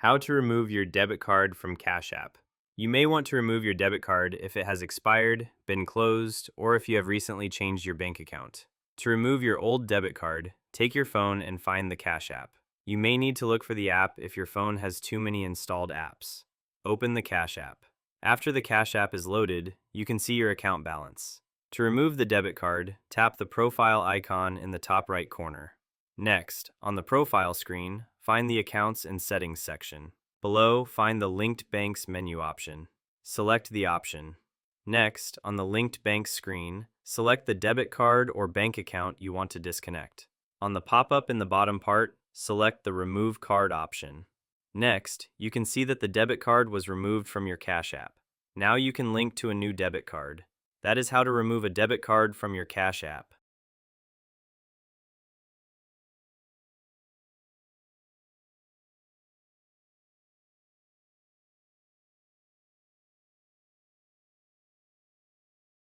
How to remove your debit card from Cash App. You may want to remove your debit card if it has expired, been closed, or if you have recently changed your bank account. To remove your old debit card, take your phone and find the Cash App. You may need to look for the app if your phone has too many installed apps. Open the Cash App. After the Cash App is loaded, you can see your account balance. To remove the debit card, tap the profile icon in the top right corner. Next, on the profile screen, find the Accounts and Settings section. Below, find the Linked Banks menu option. Select the option. Next, on the Linked Banks screen, select the debit card or bank account you want to disconnect. On the pop-up in the bottom part, select the Remove Card option. Next, you can see that the debit card was removed from your Cash App. Now you can link to a new debit card. That is how to remove a debit card from your Cash App.